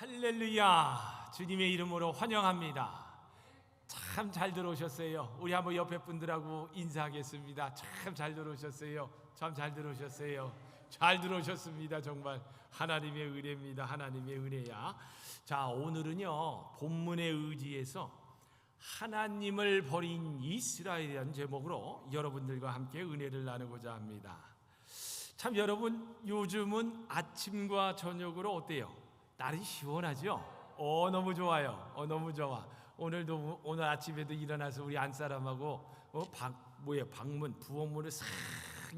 할렐루야. 주님의 이름으로 환영합니다. 참 잘 들어오셨어요. 우리 한번 옆에 분들하고 인사하겠습니다. 참 잘 들어오셨어요. 참 잘 들어오셨어요. 잘 들어오셨습니다. 정말 하나님의 은혜입니다. 하나님의 은혜야. 자, 오늘은요 본문에 의지해서 하나님을 버린 이스라엘이라는 제목으로 여러분들과 함께 은혜를 나누고자 합니다. 참 여러분, 요즘은 아침과 저녁으로 어때요? 날이 시원하죠? 너무 좋아요. 너무 좋아. 오늘 아침에도 일어나서 우리 안사람하고 방문 부엌문을 싹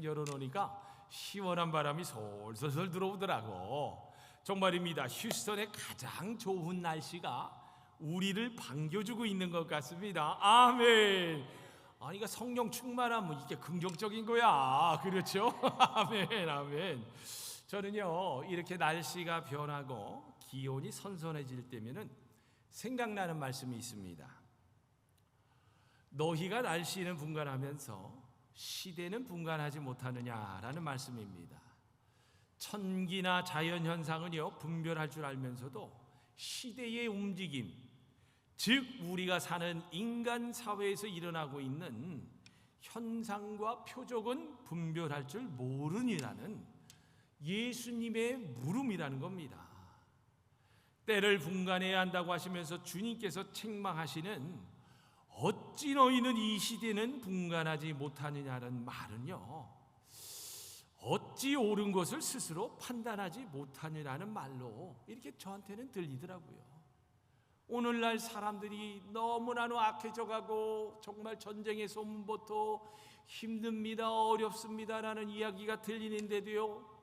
열어놓으니까 시원한 바람이 솔솔 들어오더라고. 정말입니다. 휴스턴의 가장 좋은 날씨가 우리를 반겨주고 있는 것 같습니다. 아멘. 그러니까 성령 충만하면 이게 긍정적인 거야. 그렇죠? 아멘, 아멘. 저는요 이렇게 날씨가 변하고 기온이 선선해질 때면은 생각나는 말씀이 있습니다. 너희가 날씨는 분간하면서 시대는 분간하지 못하느냐라는 말씀입니다. 천기나 자연현상은요 분별할 줄 알면서도 시대의 움직임, 즉 우리가 사는 인간 사회에서 일어나고 있는 현상과 표적은 분별할 줄 모르니라는 예수님의 물음이라는 겁니다. 때를 분간해야 한다고 하시면서 주님께서 책망하시는 어찌 너희는 이 시대는 분간하지 못하느냐는 말은요, 어찌 옳은 것을 스스로 판단하지 못하느냐는 말로 이렇게 저한테는 들리더라고요. 오늘날 사람들이 너무나도 악해져가고 정말 전쟁의 소문부터 힘듭니다, 어렵습니다라는 이야기가 들리는데도요,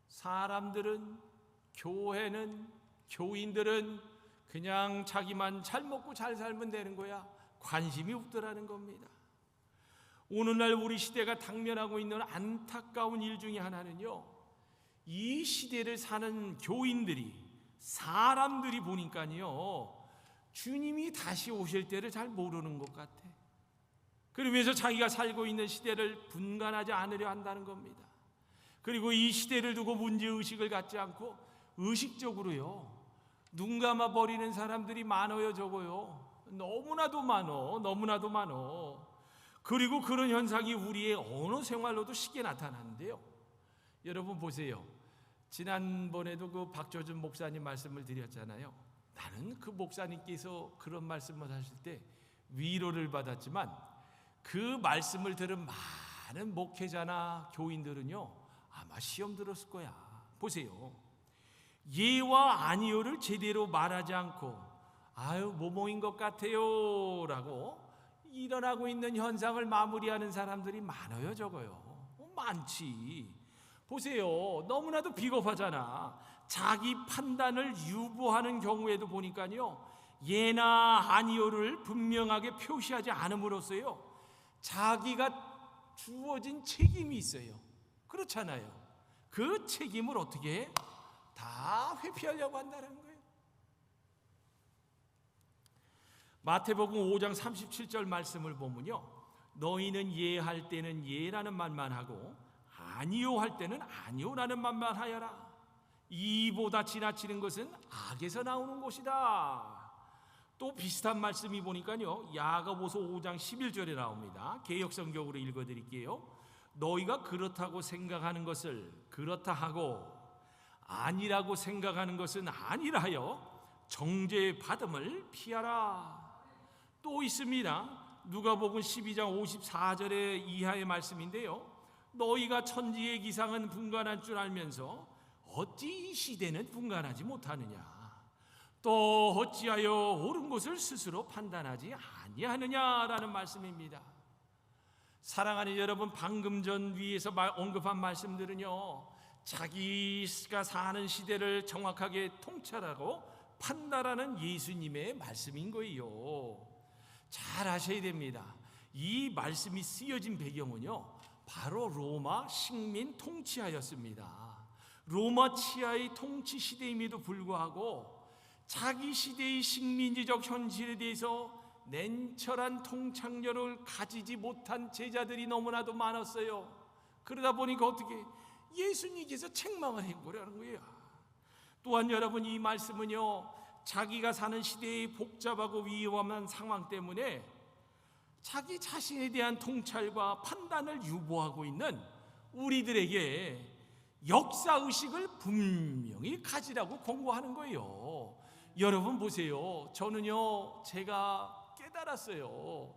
사람들은, 교인들은 그냥 자기만 잘 먹고 잘 살면 되는 거야. 관심이 없더라는 겁니다. 오늘날 우리 시대가 당면하고 있는 안타까운 일 중에 하나는요, 이 시대를 사는 교인들이, 사람들이 보니까요 주님이 다시 오실 때를 잘 모르는 것 같아. 그러면서 자기가 살고 있는 시대를 분간하지 않으려 한다는 겁니다. 그리고 이 시대를 두고 문제의식을 갖지 않고 의식적으로요 눈 감아 버리는 사람들이 많아요. 적어요. 너무나도 많어. 그리고 그런 현상이 우리의 언어 생활로도 쉽게 나타나는데요. 여러분 보세요. 지난번에도 그 박조준 목사님 말씀을 드렸잖아요. 나는 그 목사님께서 그런 말씀을 하실 때 위로를 받았지만 그 말씀을 들은 많은 목회자나 교인들은요 아마 시험 들었을 거야. 보세요. 예와 아니요를 제대로 말하지 않고 뭐뭐인 것 같아요 라고 일어나고 있는 현상을 마무리하는 사람들이 많아요. 적어요. 많지. 보세요. 너무나도 비겁하잖아. 자기 판단을 유보하는 경우에도 보니까요 예나 아니요를 분명하게 표시하지 않음으로써요 자기가 주어진 책임이 있어요. 그렇잖아요. 그 책임을 어떻게 다 회피하려고 한다는 거예요. 마태복음 5장 37절 말씀을 보면요, 너희는 예할 때는 예라는 말만 하고 아니요 할 때는 아니요라는 말만 하여라. 이보다 지나치는 것은 악에서 나오는 것이다. 또 비슷한 말씀이 보니까요 야고보서 5장 11절에 나옵니다. 개역성경으로 읽어드릴게요. 너희가 그렇다고 생각하는 것을 그렇다 하고 아니라고 생각하는 것은 아니라 하여 정죄받음을 피하라. 또 있습니다. 누가복음 12장 54절의 이하의 말씀인데요, 너희가 천지의 기상은 분간할 줄 알면서 어찌 이 시대는 분간하지 못하느냐. 또 어찌하여 옳은 것을 스스로 판단하지 아니하느냐라는 말씀입니다. 사랑하는 여러분, 방금 전 위에서 언급한 말씀들은요 자기가 사는 시대를 정확하게 통찰하고 판단하는 예수님의 말씀인 거예요. 잘 아셔야 됩니다. 이 말씀이 쓰여진 배경은요 바로 로마 식민 통치하였습니다. 로마 치하의 통치 시대임에도 불구하고 자기 시대의 식민지적 현실에 대해서 냉철한 통찰력을 가지지 못한 제자들이 너무나도 많았어요. 그러다 보니까 어떻게 예수님께서 책망을 해버리는 거예요. 또한 여러분, 이 말씀은요, 자기가 사는 시대의 복잡하고 위험한 상황 때문에 자기 자신에 대한 통찰과 판단을 유보하고 있는 우리들에게 역사의식을 분명히 가지라고 권고하는 거예요. 여러분 보세요. 저는요, 제가 깨달았어요.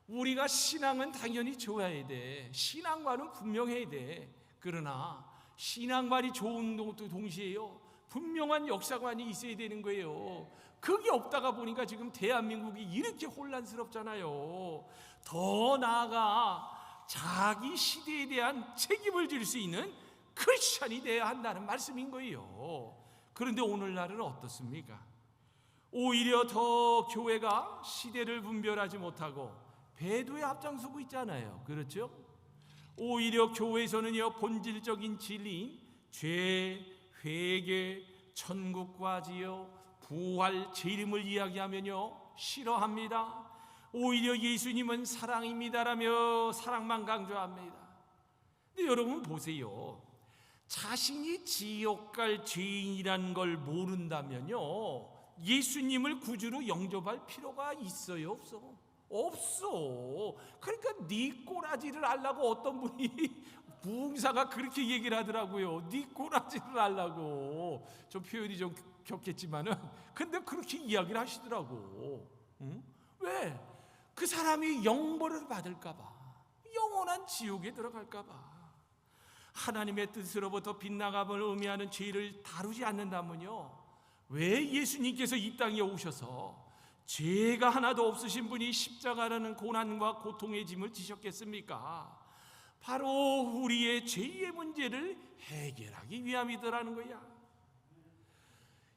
우리가 신앙은 당연히 좋아야 돼. 신앙관은 분명해야 돼. 그러나 신앙관이 좋은 것도 동시에요, 분명한 역사관이 있어야 되는 거예요. 그게 없다가 보니까 지금 대한민국이 이렇게 혼란스럽잖아요. 더 나아가 자기 시대에 대한 책임을 질 수 있는 크리스천이 되어야 한다는 말씀인 거예요. 그런데 오늘날은 어떻습니까? 오히려 더 교회가 시대를 분별하지 못하고 배도에 앞장서고 있잖아요. 그렇죠? 오히려 교회에서는요, 본질적인 진리인 죄, 회개, 천국과 지요, 부활, 재림을 이야기하면요, 싫어합니다. 오히려 예수님은 사랑입니다라며 사랑만 강조합니다. 근데 여러분 보세요. 자신이 지옥 갈 죄인이라는 걸 모른다면요, 예수님을 구주로 영접할 필요가 있어요, 없어? 없어. 그러니까 네 꼬라지를 알라고 어떤 분이 부흥사가 그렇게 얘기를 하더라고요. 네 꼬라지를 알라고. 좀 표현이 좀 격했지만은 근데 그렇게 이야기를 하시더라고. 응? 왜? 그 사람이 영벌을 받을까 봐, 영원한 지옥에 들어갈까 봐. 하나님의 뜻으로부터 빗나감을 의미하는 죄를 다루지 않는다면요, 왜 예수님께서 이 땅에 오셔서 죄가 하나도 없으신 분이 십자가라는 고난과 고통의 짐을 지셨겠습니까? 바로 우리의 죄의 문제를 해결하기 위함이더라는 거야.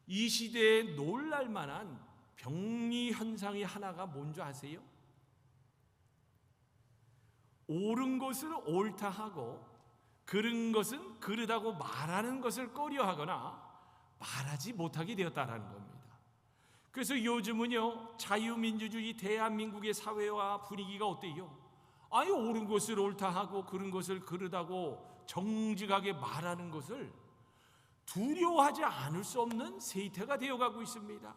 이 시대에 놀랄만한 병리 현상이 하나가 뭔지 아세요? 옳은 것을 옳다 하고 그른 것은 그르다고 말하는 것을 꺼려하거나 말하지 못하게 되었다라는 겁니다. 그래서 요즘은요, 자유민주주의 대한민국의 사회와 분위기가 어때요? 아니, 옳은 것을 옳다 하고 그른 것을 그르다고 정직하게 말하는 것을 두려워하지 않을 수 없는 세태가 되어가고 있습니다.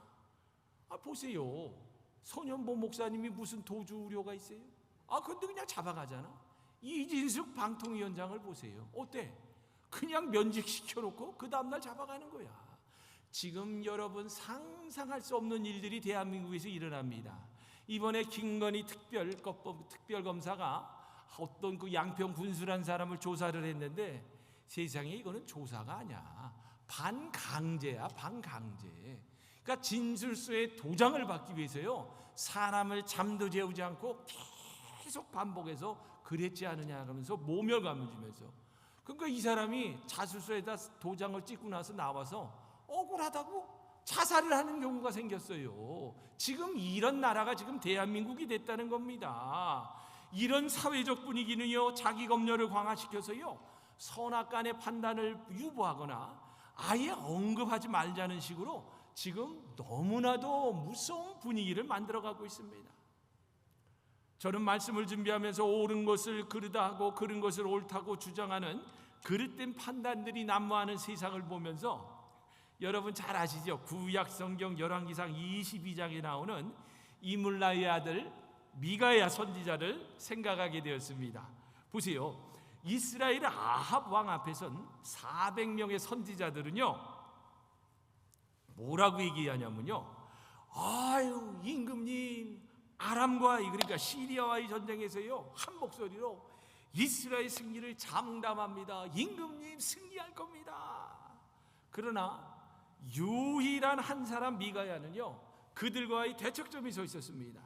보세요. 손현보 목사님이 무슨 도주 우려가 있어요? 근데 그냥 잡아가잖아. 이진숙 방통위원장을 보세요. 어때? 그냥 면직시켜놓고 그 다음날 잡아가는 거야. 지금 여러분 상상할 수 없는 일들이 대한민국에서 일어납니다. 이번에 김건희 특별검사가 어떤 그 양평 군수라는 사람을 조사를 했는데, 세상에 이거는 조사가 아니야. 반강제야, 반강제. 그러니까 진술서에 도장을 받기 위해서요, 사람을 잠도 재우지 않고 계속 반복해서 그랬지 않느냐 하면서 모멸감을 주면서, 그러니까 이 사람이 자술서에다 도장을 찍고 나서 나와서 억울하다고 자살을 하는 경우가 생겼어요. 지금 이런 나라가 지금 대한민국이 됐다는 겁니다. 이런 사회적 분위기는요, 자기 검열을 강화시켜서요, 선악간의 판단을 유보하거나 아예 언급하지 말자는 식으로 지금 너무나도 무서운 분위기를 만들어가고 있습니다. 저는 말씀을 준비하면서 옳은 것을 그르다 하고 그른 것을 옳다고 주장하는 그릇된 판단들이 난무하는 세상을 보면서, 여러분 잘 아시죠? 구약 성경 열왕기상 22장에 나오는 이물라의 아들 미가야 선지자를 생각하게 되었습니다. 보세요. 이스라엘 아합 왕 앞에선 400명의 선지자들은요, 뭐라고 얘기하냐면요, 아유 임금님, 아람과, 그러니까 시리아와의 전쟁에서요, 한 목소리로 이스라엘 승리를 장담합니다. 임금님 승리할 겁니다. 그러나 유일한 한 사람 미가야는요, 그들과의 대척점이 서 있었습니다.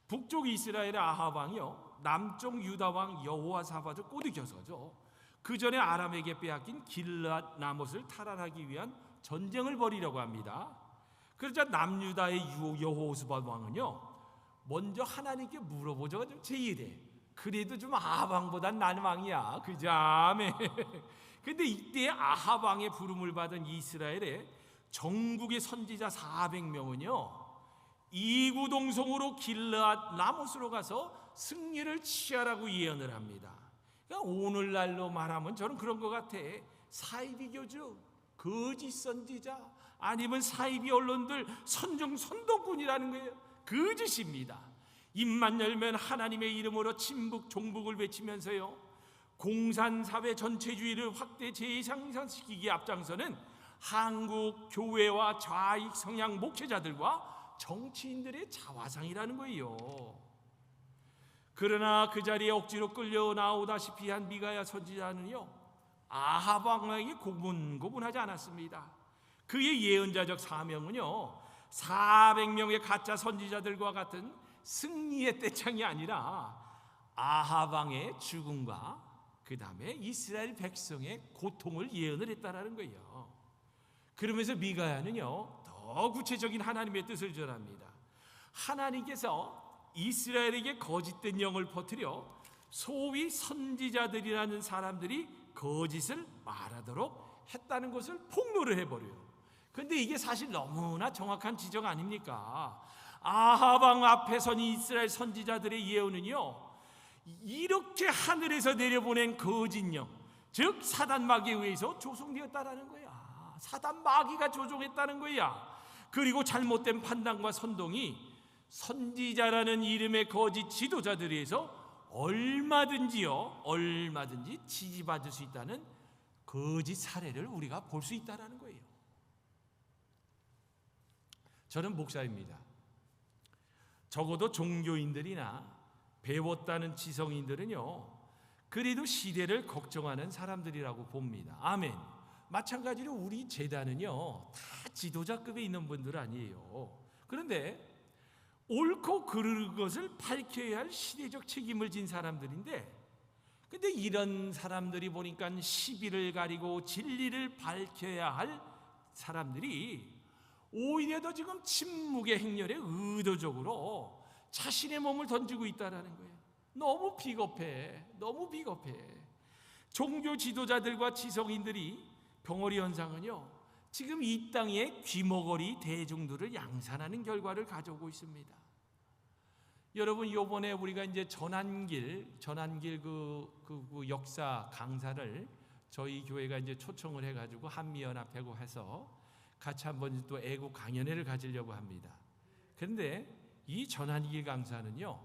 북쪽 이스라엘의 아합 왕이요, 남쪽 유다 왕 여호와사밧을 꼬드겨서죠, 그 전에 아람에게 빼앗긴 길앗 라못을 탈환하기 위한 전쟁을 벌이려고 합니다. 그러자 남유다의 여호사밧 왕은요, 먼저 하나님께 물어보자가 좀 제의돼. 그래도 좀 아합 왕보단 나는 왕이야. 그죠? 아멘. 근데 이때 아합 왕의 부름을 받은 이스라엘의 전국의 선지자 400명은요, 이구동성으로 길르앗 라못으로 가서 승리를 취하라고 예언을 합니다. 그러니까 오늘날로 말하면 저는 그런 것 같아. 사이비 교주, 거짓 선지자, 아니면 사이비 언론들 선중 선동꾼이라는 거예요. 거짓입니다. 입만 열면 하나님의 이름으로 친북 종북을 외치면서요, 공산사회 전체주의를 확대 재생산시키기에 앞장서는 한국 교회와 좌익 성향 목회자들과 정치인들의 자화상이라는 거예요. 그러나 그 자리에 억지로 끌려 나오다시피 한 미가야 선지자는요, 아합 왕에게 고분고분하지 않았습니다. 그의 예언자적 사명은요, 400명의 가짜 선지자들과 같은 승리의 떼창이 아니라 아합 왕의 죽음과 그 다음에 이스라엘 백성의 고통을 예언을 했다라는 거예요. 그러면서 미가야는요, 더 구체적인 하나님의 뜻을 전합니다. 하나님께서 이스라엘에게 거짓된 영을 퍼뜨려 소위 선지자들이라는 사람들이 거짓을 말하도록 했다는 것을 폭로를 해버려요. 그런데 이게 사실 너무나 정확한 지적 아닙니까? 아합 왕 앞에 선 이스라엘 선지자들의 예언은요, 이렇게 하늘에서 내려보낸 거짓 영, 즉 사단 마귀에 의해서 조성되었다라는 거야. 사단 마귀가 조종했다는 거야. 그리고 잘못된 판단과 선동이 선지자라는 이름의 거짓 지도자들에 의해서 얼마든지 지지받을 수 있다는 거짓 사례를 우리가 볼 수 있다라는 거예요. 저는 목사입니다. 적어도 종교인들이나 배웠다는 지성인들은요, 그래도 시대를 걱정하는 사람들이라고 봅니다. 아멘. 마찬가지로 우리 재단은요, 다 지도자급에 있는 분들 아니에요. 그런데 옳고 그르는 것을 밝혀야 할 시대적 책임을 진 사람들인데, 근데 이런 사람들이 보니까 시비를 가리고 진리를 밝혀야 할 사람들이 오히려 더 지금 침묵의 행렬에 의도적으로 자신의 몸을 던지고 있다는 거예요. 너무 비겁해. 종교 지도자들과 지성인들이 병어리 현상은요, 지금 이 땅의 귀머거리 대중들을 양산하는 결과를 가져오고 있습니다. 여러분, 요번에 우리가 이제 전환길 그 역사 강사를 저희 교회가 이제 초청을 해가지고 한미연합회고 해서 같이 한번 또 애국 강연회를 가지려고 합니다. 그런데 이 전환길 강사는요,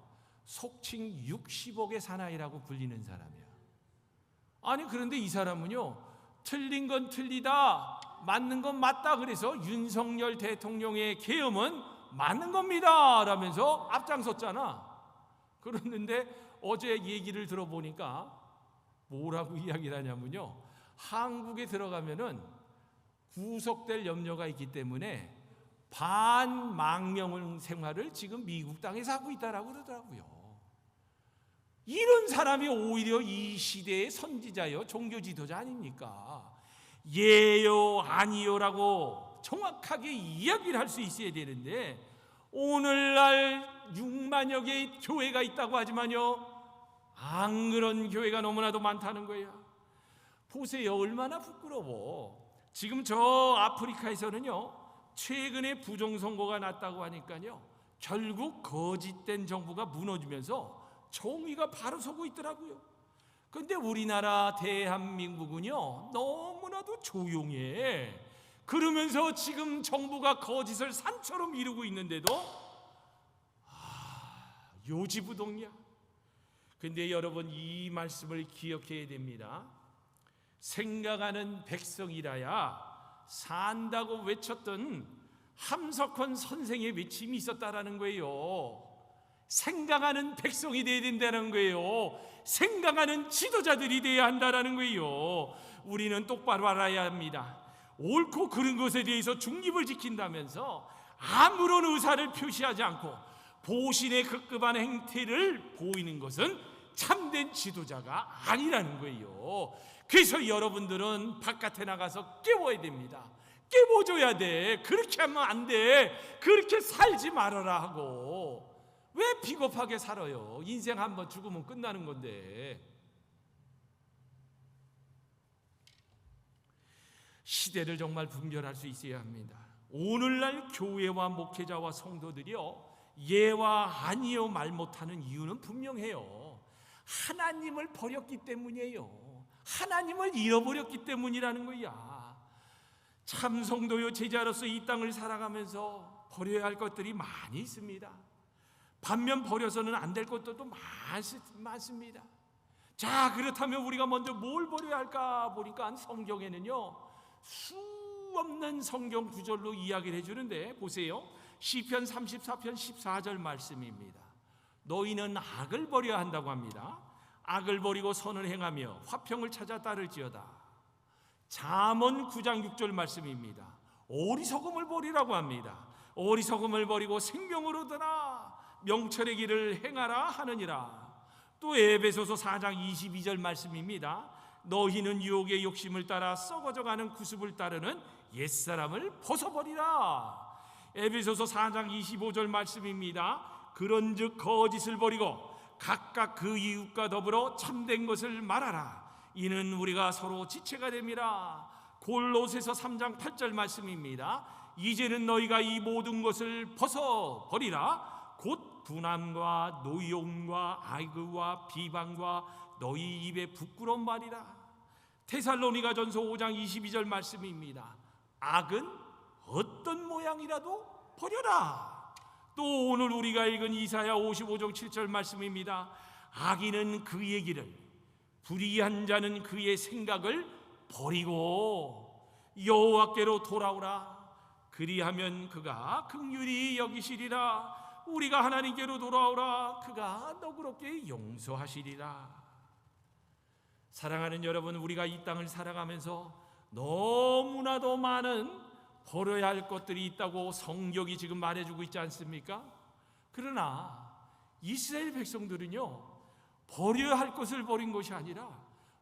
속칭 60억의 사나이라고 불리는 사람이야. 아니, 그런데 이 사람은요, 틀린 건 틀리다, 맞는 건 맞다, 그래서 윤석열 대통령의 계엄은 맞는 겁니다 라면서 앞장섰잖아. 그랬는데 어제 얘기를 들어보니까 뭐라고 이야기를 하냐면요, 한국에 들어가면은 구속될 염려가 있기 때문에 반망명 생활을 지금 미국 땅에서 하고 있다라고 그러더라고요. 이런 사람이 오히려 이 시대의 선지자요, 종교 지도자 아닙니까? 예요 아니요라고 정확하게 이야기를 할 수 있어야 되는데, 오늘날 6만여 개의 교회가 있다고 하지만요, 안 그런 교회가 너무나도 많다는 거야. 보세요, 얼마나 부끄러워. 지금 저 아프리카에서는요, 최근에 부정선거가 났다고 하니까요, 결국 거짓된 정부가 무너지면서 정의가 바로 서고 있더라고요. 그런데 우리나라 대한민국은요, 너무나도 조용해. 그러면서 지금 정부가 거짓을 산처럼 이루고 있는데도 요지부동이야. 근데 여러분, 이 말씀을 기억해야 됩니다. 생각하는 백성이라야 산다고 외쳤던 함석헌 선생의 외침이 있었다라는 거예요. 생각하는 백성이 되어야 된다는 거예요. 생각하는 지도자들이 되어야 한다는 거예요. 우리는 똑바로 알아야 합니다. 옳고 그른 것에 대해서 중립을 지킨다면서 아무런 의사를 표시하지 않고 보신에 급급한 행태를 보이는 것은 참된 지도자가 아니라는 거예요. 그래서 여러분들은 바깥에 나가서 깨워야 됩니다. 깨워줘야 돼. 그렇게 하면 안 돼. 그렇게 살지 말아라 하고. 왜 비겁하게 살아요? 인생 한번 죽으면 끝나는 건데. 시대를 정말 분별할 수 있어야 합니다. 오늘날 교회와 목회자와 성도들이요, 예와 아니요 말 못하는 이유는 분명해요. 하나님을 버렸기 때문이에요. 하나님을 잃어버렸기 때문이라는 거야. 참 성도요 제자로서 이 땅을 살아가면서 버려야 할 것들이 많이 있습니다. 반면 버려서는 안 될 것들도 많습니다. 자, 그렇다면 우리가 먼저 뭘 버려야 할까 보니까 성경에는요 수 없는 성경 구절로 이야기를 해주는데, 보세요. 시편 34편 14절 말씀입니다. 너희는 악을 버려야 한다고 합니다. 악을 버리고 선을 행하며 화평을 찾아 따를지어다. 잠언 9장 6절 말씀입니다. 어리석음을 버리라고 합니다. 어리석음을 버리고 생명을 얻으라. 명철의 길을 행하라 하느니라. 또 에베소서 4장 22절 말씀입니다. 너희는 유혹의 욕심을 따라 썩어져가는 구습을 따르는 옛사람을 벗어버리라. 에베소서 4장 25절 말씀입니다. 그런즉 거짓을 버리고 각각 그 이웃과 더불어 참된 것을 말하라. 이는 우리가 서로 지체가 됨이라. 골로새서 3장 8절 말씀입니다. 이제는 너희가 이 모든 것을 벗어버리라. 곧 분함과 노여움과 아이그와 비방과 너희 입에 부끄러운 말이라. 데살로니가전서 5장 22절 말씀입니다. 악은 어떤 모양이라도 버려라. 또 오늘 우리가 읽은 이사야 55장 7절 말씀입니다. 악인은 그의 길을, 불의한 자는 그의 생각을 버리고 여호와께로 돌아오라. 그리하면 그가 긍휼히 여기시리라. 우리가 하나님께로 돌아오라. 그가 너그럽게 용서하시리라. 사랑하는 여러분, 우리가 이 땅을 살아가면서 너무나도 많은 버려야 할 것들이 있다고 성경이 지금 말해주고 있지 않습니까? 그러나 이스라엘 백성들은요, 버려야 할 것을 버린 것이 아니라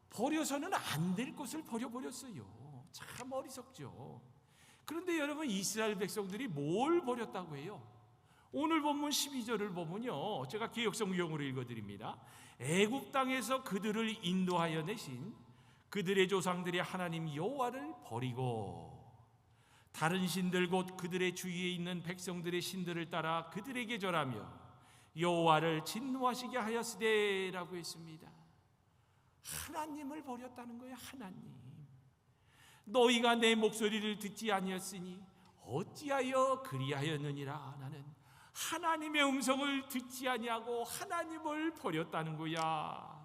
버려서는 안 될 것을 버려버렸어요. 참 어리석죠. 그런데 여러분, 이스라엘 백성들이 뭘 버렸다고 해요? 오늘 본문 12절을 보면요, 제가 개역성경으로 읽어드립니다. 애굽 땅에서 그들을 인도하여 내신 그들의 조상들이 하나님 여호와를 버리고 다른 신들 곧 그들의 주위에 있는 백성들의 신들을 따라 그들에게 절하며 여호와를 진노하시게 하였으되라고 했습니다. 하나님을 버렸다는 거예요. 하나님. 너희가 내 목소리를 듣지 아니었으니 어찌하여 그리하였느니라. 나는 하나님의 음성을 듣지 아니하고 하나님을 버렸다는 거야.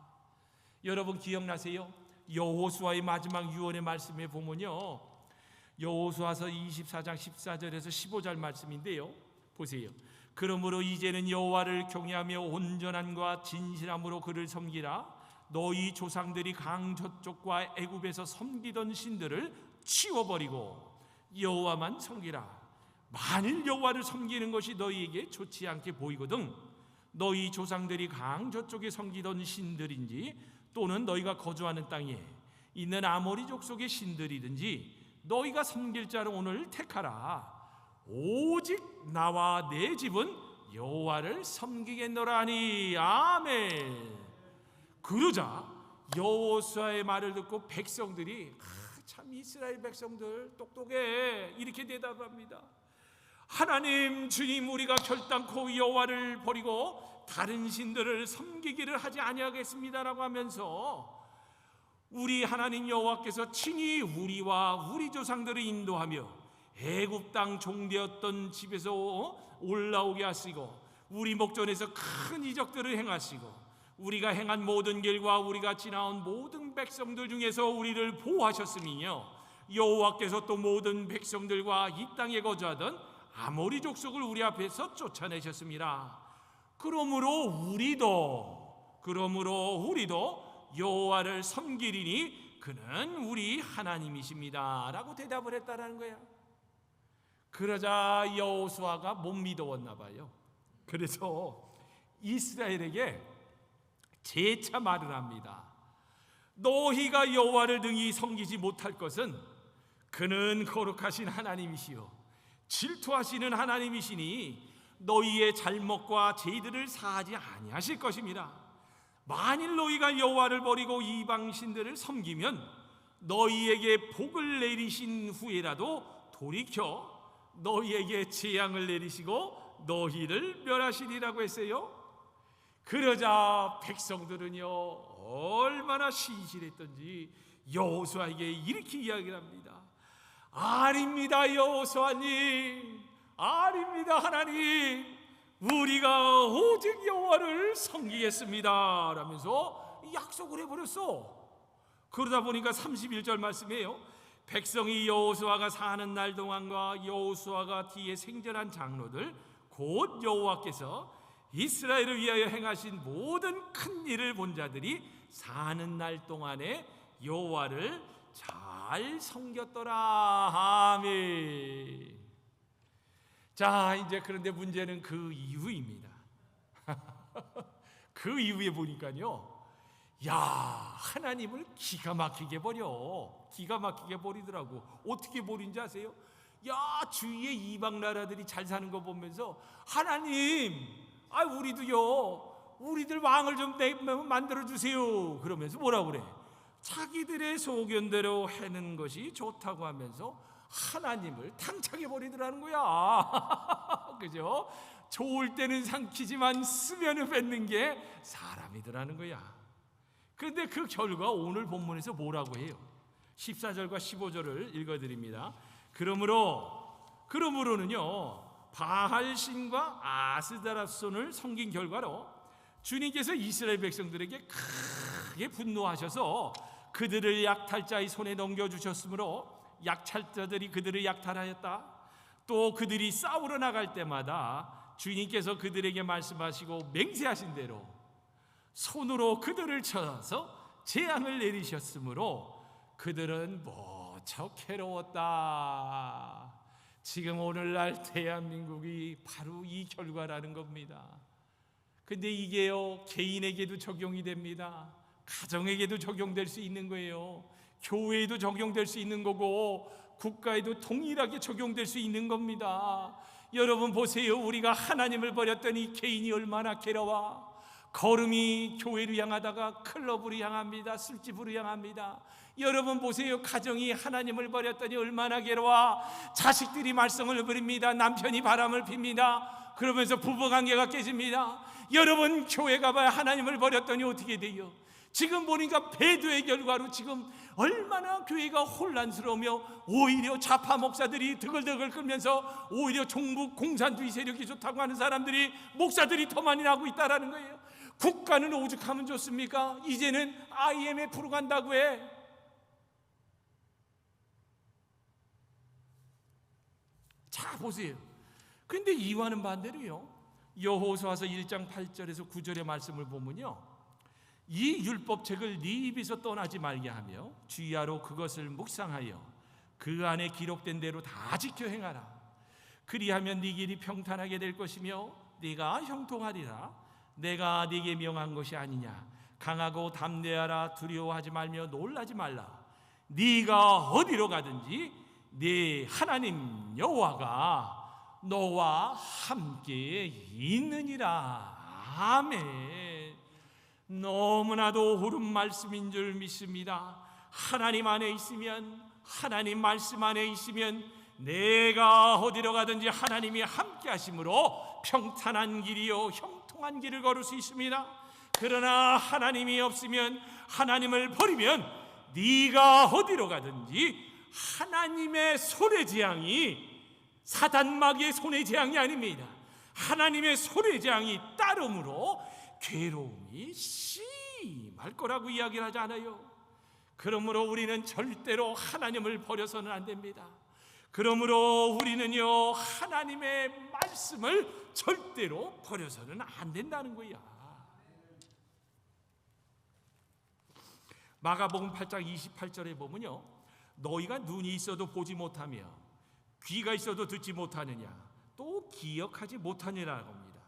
여러분 기억나세요? 여호수아의 마지막 유언의 말씀에 보면요, 여호수아서 24장 14절에서 15절 말씀인데요, 보세요. 그러므로 이제는 여호와를 경외하며 온전함과 진실함으로 그를 섬기라. 너희 조상들이 강 저쪽과 애굽에서 섬기던 신들을 치워버리고 여호와만 섬기라. 만일 여호와를 섬기는 것이 너희에게 좋지 않게 보이거든 너희 조상들이 강 저쪽에 섬기던 신들인지 또는 너희가 거주하는 땅에 있는 아모리 족속의 신들이든지 너희가 섬길 자를 오늘 택하라. 오직 나와 내 집은 여호와를 섬기겠노라 하니. 아멘. 그러자 여호수아의 말을 듣고 백성들이 참 이스라엘 백성들 똑똑해, 이렇게 대답합니다. 하나님, 주님, 우리가 결단코 여호와를 버리고 다른 신들을 섬기기를 하지 아니하겠습니다라고 하면서 우리 하나님 여호와께서 친히 우리와 우리 조상들을 인도하며 애굽 땅 종되었던 집에서 올라오게 하시고 우리 목전에서 큰 이적들을 행하시고 우리가 행한 모든 길과 우리가 지나온 모든 백성들 중에서 우리를 보호하셨으며 여호와께서 또 모든 백성들과 이 땅에 거주하던 아모리 족속을 우리 앞에서 쫓아내셨습니다. 그러므로 우리도 여호와를 섬기리니 그는 우리 하나님이십니다 라고 대답을 했다라는 거예요. 그러자 여호수아가 못 믿어왔나 봐요. 그래서 이스라엘에게 재차 말을 합니다. 너희가 여호와를 능히 섬기지 못할 것은 그는 거룩하신 하나님이시요 질투하시는 하나님이시니 너희의 잘못과 죄들을 사하지 아니하실 것입니다. 만일 너희가 여호와를 버리고 이방 신들을 섬기면 너희에게 복을 내리신 후에라도 돌이켜 너희에게 재앙을 내리시고 너희를 멸하시리라고 했어요. 그러자 백성들은요 얼마나 신실했던지 여호수아에게 이렇게 이야기를 합니다. 아닙니다 여호수아님, 아닙니다 하나님, 우리가 오직 여호와를 섬기겠습니다 라면서 약속을 해버렸어. 그러다 보니까 31절 말씀이에요. 백성이 여호수아가 사는 날 동안과 여호수아가 뒤에 생전한 장로들 곧 여호와께서 이스라엘을 위하여 행하신 모든 큰 일을 본 자들이 사는 날 동안에 여호와를 잘 섬겼더라. 아멘. 자, 이제 그런데 문제는 그 이후입니다. 그 이후에 보니까요, 야, 하나님을 기가 막히게 버리더라고. 어떻게 버린지 아세요? 야, 주위에 이방 나라들이 잘 사는 거 보면서 하나님, 우리들 왕을 좀 만들어 주세요. 그러면서 뭐라고 그래? 자기들의 소견대로 해는 것이 좋다고 하면서 하나님을 당차게 버리더라는 거야. 그죠? 좋을 때는 삼키지만 쓰면은 뱉는 게 사람이더라는 거야. 그런데 그 결과 오늘 본문에서 뭐라고 해요? 14절과 15절을 읽어드립니다. 그러므로는요, 바알신과 아스다라손을 섬긴 결과로 주님께서 이스라엘 백성들에게 크게 분노하셔서 그들을 약탈자의 손에 넘겨주셨으므로 약탈자들이 그들을 약탈하였다. 또 그들이 싸우러 나갈 때마다 주님께서 그들에게 말씀하시고 맹세하신 대로 손으로 그들을 쳐서 재앙을 내리셨으므로 그들은 무척 괴로웠다. 지금 오늘날 대한민국이 바로 이 결과라는 겁니다. 근데 이게요, 개인에게도 적용이 됩니다. 가정에게도 적용될 수 있는 거예요. 교회에도 적용될 수 있는 거고 국가에도 동일하게 적용될 수 있는 겁니다. 여러분 보세요. 우리가 하나님을 버렸더니 개인이 얼마나 괴로워. 걸음이 교회로 향하다가 클럽으로 향합니다. 술집으로 향합니다. 여러분 보세요. 가정이 하나님을 버렸더니 얼마나 괴로워. 자식들이 말썽을 부립니다. 남편이 바람을 핍니다. 그러면서 부부관계가 깨집니다. 여러분 교회 가봐야 하나님을 버렸더니 어떻게 돼요? 지금 보니까 배도의 결과로 지금 얼마나 교회가 혼란스러우며 오히려 좌파 목사들이 드글드글 끓면서 오히려 종북 공산주의 세력이 좋다고 하는 사람들이 목사들이 더 많이 나고 있다라는 거예요. 국가는 오죽하면 좋습니까? 이제는 IMF로 간다고 해. 자 보세요. 근데 이와는 반대로요, 여호수아서 1장 8절에서 9절의 말씀을 보면요, 이 율법책을 네 입에서 떠나지 말게 하며 주야로 그것을 묵상하여 그 안에 기록된 대로 다 지켜 행하라. 그리하면 네 길이 평탄하게 될 것이며 네가 형통하리라. 내가 네게 명한 것이 아니냐. 강하고 담대하라. 두려워하지 말며 놀라지 말라. 네가 어디로 가든지 네 하나님 여호와가 너와 함께 있느니라. 아멘. 너무나도 옳은 말씀인 줄 믿습니다. 하나님 안에 있으면, 하나님 말씀 안에 있으면 내가 어디로 가든지 하나님이 함께 하심으로 평탄한 길이요 형통한 길을 걸을 수 있습니다. 그러나 하나님이 없으면, 하나님을 버리면 네가 어디로 가든지 하나님의 손의 재앙이 사단 마귀의 손의 재앙이 아닙니다. 하나님의 손의 재앙이 따름으로 괴로움이 심할 거라고 이야기를 하지 않아요? 그러므로 우리는 절대로 하나님을 버려서는 안 됩니다. 그러므로 우리는요, 하나님의 말씀을 절대로 버려서는 안 된다는 거야. 마가복음 8장 28절에 보면요, 너희가 눈이 있어도 보지 못하며 귀가 있어도 듣지 못하느냐, 또 기억하지 못하느냐라고 합니다.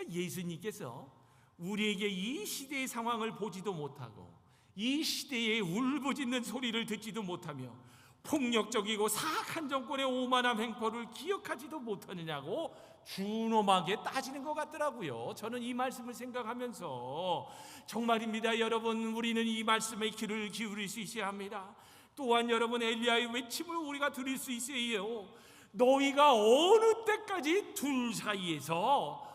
예수님께서 우리에게 이 시대의 상황을 보지도 못하고 이 시대의 울부짖는 소리를 듣지도 못하며 폭력적이고 사악한 정권의 오만한 횡포를 기억하지도 못하느냐고 준엄하게 따지는 것 같더라고요. 저는 이 말씀을 생각하면서 정말입니다. 여러분, 우리는 이 말씀에 귀를 기울일 수 있어야 합니다. 또한 여러분, 엘리야의 외침을 우리가 들을 수 있어요. 너희가 어느 때까지 둘 사이에서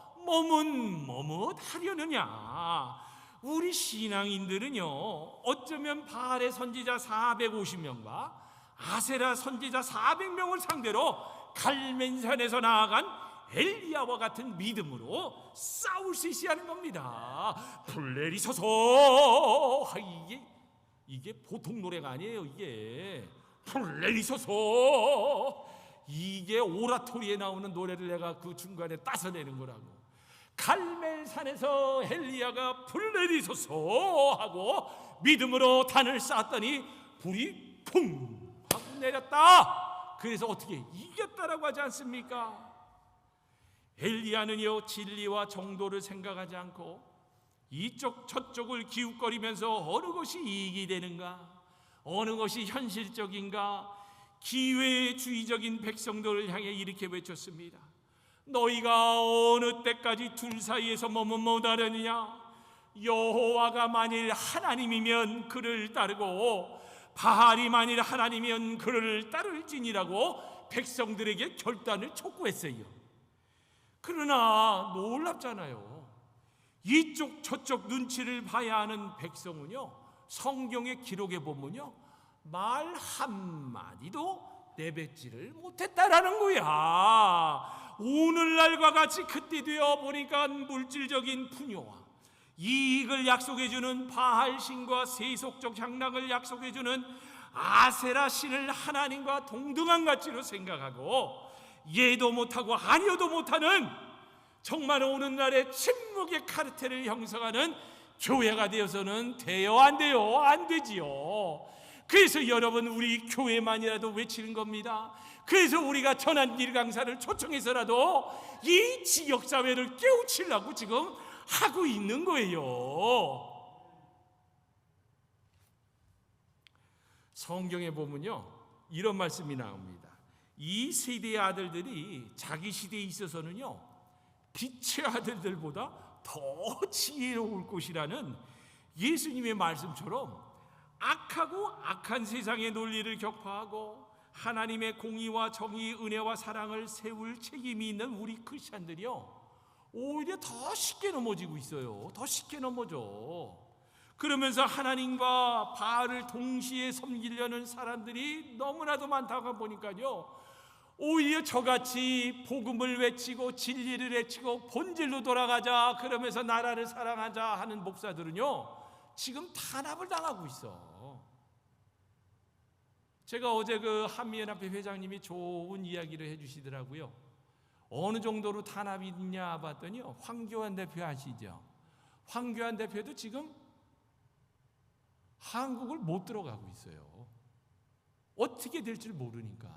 머뭇하려느냐. 우리 신앙인들은요, 어쩌면 바알의 선지자 450명과 아세라 선지자 400명을 상대로 갈멜산에서 나아간 엘리야와 같은 믿음으로 싸울 수 있어야 하는 겁니다. 불 내리소서. 이게 보통 노래가 아니에요. 이게 불 내리소서. 이게 오라토리에 나오는 노래를 내가 그 중간에 따서내는 거라고. 갈멜산에서 엘리야가 불 내리소서 하고 믿음으로 단을 쌓았더니 불이 쿵 하고 내렸다. 그래서 어떻게 이겼다라고 하지 않습니까? 엘리야는요, 진리와 정도를 생각하지 않고 이쪽 저쪽을 기웃거리면서 어느 것이 이익이 되는가, 어느 것이 현실적인가, 기회주의적인 백성들을 향해 이렇게 외쳤습니다. 너희가 어느 때까지 둘 사이에서 못하느냐? 여호와가 만일 하나님이면 그를 따르고 바알이 만일 하나님이면 그를 따를지니라고 백성들에게 결단을 촉구했어요. 그러나 놀랍잖아요. 이쪽 저쪽 눈치를 봐야 하는 백성은요, 성경의 기록에 보면요, 말 한마디도 내뱉지를 못했다라는 거야. 오늘날과 같이 그때 되어 보니까 물질적인 풍요와 이익을 약속해주는 바알 신과 세속적 향락을 약속해주는 아세라 신을 하나님과 동등한 가치로 생각하고 예도 못하고 아니어도 못하는 정말 오늘날의 침묵의 카르텔을 형성하는 교회가 되어서는 돼요, 안 돼요? 안 되지요. 그래서 여러분, 우리 교회만이라도 외치는 겁니다. 그래서 우리가 전환길 강사를 초청해서라도 이 지역사회를 깨우치려고 지금 하고 있는 거예요. 성경에 보면요, 이런 말씀이 나옵니다. 이 세대의 아들들이 자기 시대에 있어서는요, 빛의 아들들보다 더 지혜로울 것이라는 예수님의 말씀처럼 악하고 악한 세상의 논리를 격파하고 하나님의 공의와 정의, 은혜와 사랑을 세울 책임이 있는 우리 크리스찬들이요, 오히려 더 쉽게 넘어지고 있어요. 더 쉽게 넘어져. 그러면서 하나님과 바알을 동시에 섬기려는 사람들이 너무나도 많다고 보니까요, 오히려 저같이 복음을 외치고 진리를 외치고 본질로 돌아가자, 그러면서 나라를 사랑하자 하는 목사들은요, 지금 탄압을 당하고 있어. 제가 어제 그 한미연합회 회장님이 좋은 이야기를 해주시더라고요. 어느 정도로 탄압이 있냐 봤더니요, 황교안 대표 아시죠? 황교안 대표도 지금 한국을 못 들어가고 있어요. 어떻게 될지 모르니까.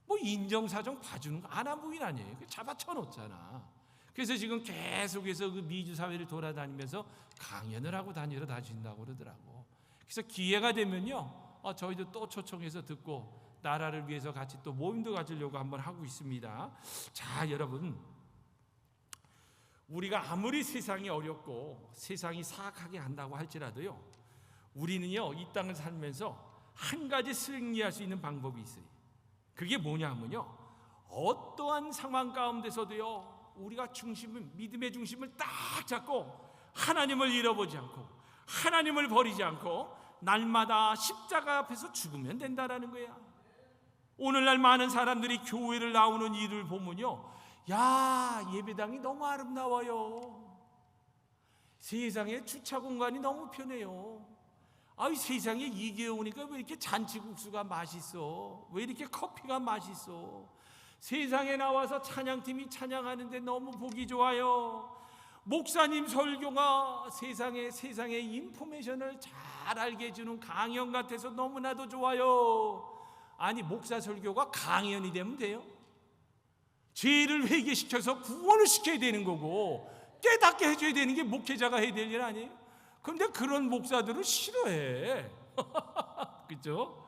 뭐 인정사정 봐주는 거 아나무인 아니에요. 잡아쳐놓잖아. 그래서 지금 계속해서 그 미주사회를 돌아다니면서 강연을 하고 다니신다고 그러더라고. 그래서 기회가 되면요, 저희도 또 초청해서 듣고 나라를 위해서 같이 또 모임도 가지려고 한번 하고 있습니다. 자, 여러분, 우리가 아무리 세상이 어렵고 세상이 사악하게 한다고 할지라도요, 우리는요, 이 땅을 살면서 한 가지 승리할 수 있는 방법이 있어요. 그게 뭐냐 하면요, 어떠한 상황 가운데서도요, 우리가 믿음의 중심을 딱 잡고 하나님을 잃어보지 않고 하나님을 버리지 않고 날마다 십자가 앞에서 죽으면 된다라는 거야. 오늘날 많은 사람들이 교회를 나오는 일을 보면요, 야, 예배당이 너무 아름다워요. 세상에 주차 공간이 너무 편해요. 아이, 세상에 이게 오니까 왜 이렇게 잔치국수가 맛있어? 왜 이렇게 커피가 맛있어? 세상에 나와서 찬양팀이 찬양하는데 너무 보기 좋아요. 목사님 설교가 세상의 인포메이션을 잘 알게 해주는 강연 같아서 너무나도 좋아요. 아니, 목사 설교가 강연이 되면 돼요? 죄를 회개시켜서 구원을 시켜야 되는 거고 깨닫게 해줘야 되는 게 목회자가 해야 될 일 아니에요? 그런데 그런 목사들을 싫어해. 그렇죠?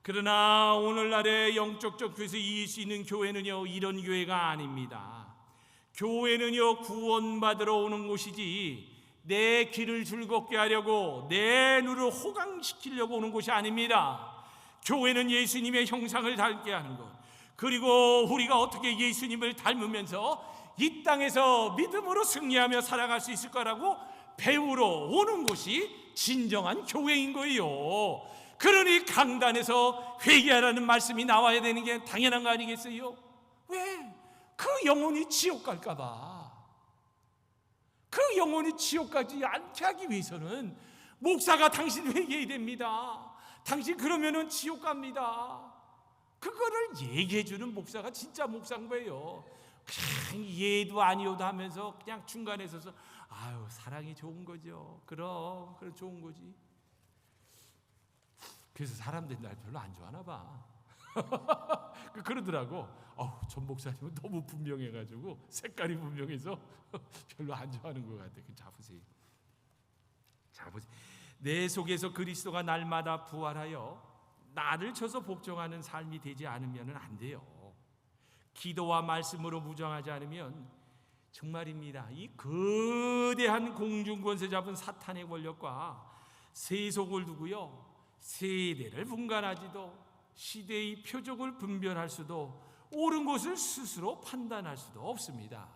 그러나 오늘날의 영적적 교회에서 이길 수 있는 교회는요, 이런 교회가 아닙니다. 교회는요, 구원받으러 오는 곳이지 내 귀를 즐겁게 하려고 내 눈을 호강시키려고 오는 곳이 아닙니다. 교회는 예수님의 형상을 닮게 하는 것, 그리고 우리가 어떻게 예수님을 닮으면서 이 땅에서 믿음으로 승리하며 살아갈 수 있을 거라고 배우러 오는 곳이 진정한 교회인 거예요. 그러니 강단에서 회개하라는 말씀이 나와야 되는 게 당연한 거 아니겠어요? 왜? 그 영혼이 지옥 갈까 봐. 그 영혼이 지옥 가지 않게 하기 위해서는 목사가 당신 회개해야 됩니다. 당신 그러면은 지옥 갑니다. 그거를 얘기해 주는 목사가 진짜 목사인 거예요. 그냥 예도 아니오도 하면서 그냥 중간에 서서 아유 사랑이 좋은 거죠. 그럼 좋은 거지. 그래서 사람들이 날 별로 안 좋아하나 봐. 그러더라고. 전 목사님은 너무 분명해가지고 색깔이 분명해서 별로 안 좋아하는 것 같아. 잡으세요. 내 속에서 그리스도가 날마다 부활하여 나를 쳐서 복종하는 삶이 되지 않으면 안 돼요. 기도와 말씀으로 무장하지 않으면 정말입니다. 이 거대한 공중권세 잡은 사탄의 권력과 세속을 두고요, 세대를 분간하지도 시대의 표적을 분별할 수도 옳은 것을 스스로 판단할 수도 없습니다.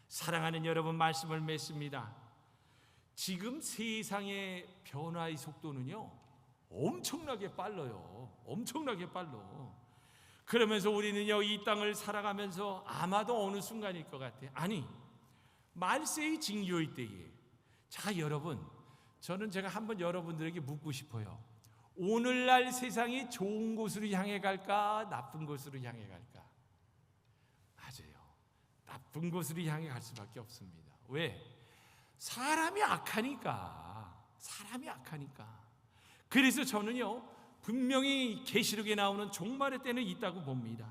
사랑하는 여러분, 말씀을 맺습니다. 지금 세상의 변화의 속도는요 엄청나게 빨라요. 엄청나게 빨라. 그러면서 우리는요 이 땅을 살아가면서 아마도 어느 순간일 것 같아요. 아니 말세의 징조의 때에 자 여러분, 저는 제가 한번 여러분들에게 묻고 싶어요. 오늘날 세상이 좋은 곳으로 향해 갈까 나쁜 곳으로 향해 갈까? 맞아요. 나쁜 곳으로 향해 갈 수밖에 없습니다. 왜? 사람이 악하니까. 그래서 저는요 분명히 계시록에 나오는 종말의 때는 있다고 봅니다.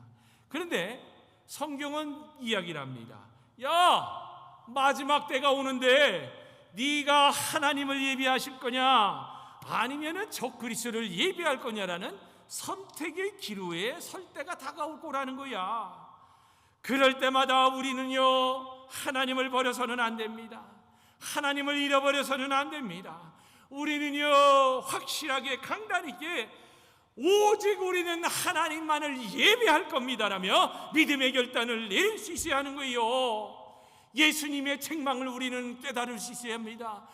그런데 성경은 이야기를 합니다. 야, 마지막 때가 오는데 네가 하나님을 예비하실 거냐 아니면은 적그리스도를 예비할 거냐라는 선택의 기로에 설 때가 다가올 거라는 거야. 그럴 때마다 우리는요 하나님을 버려서는 안 됩니다. 하나님을 잃어버려서는 안 됩니다. 우리는요 확실하게 강단 있게 오직 우리는 하나님만을 예배할 겁니다라며 믿음의 결단을 내릴 수 있어야 하는 거예요. 예수님의 책망을 우리는 깨달을 수 있어야 합니다.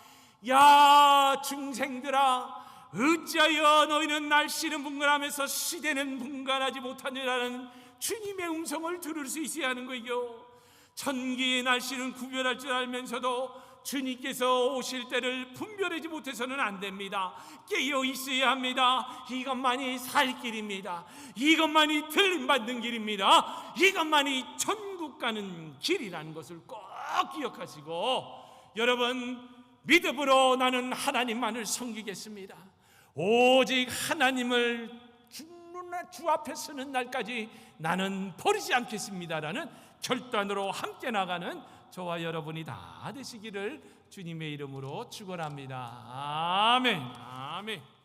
야 중생들아, 어찌하여 너희는 날씨는 분간하면서 시대는 분간하지 못하느라는 주님의 음성을 들을 수 있어야 하는 거예요. 천기의 날씨는 구별할 줄 알면서도 주님께서 오실 때를 분별하지 못해서는 안 됩니다. 깨어 있어야 합니다. 이것만이 살 길입니다. 이것만이 들림받는 길입니다. 이것만이 천국 가는 길이라는 것을 꼭 기억하시고, 여러분 믿음으로 나는 하나님만을 섬기겠습니다. 오직 하나님을 주 앞에 서는 날까지 나는 버리지 않겠습니다라는 결단으로 함께 나가는 저와 여러분이 다 되시기를 주님의 이름으로 축원합니다. 아멘. 아멘.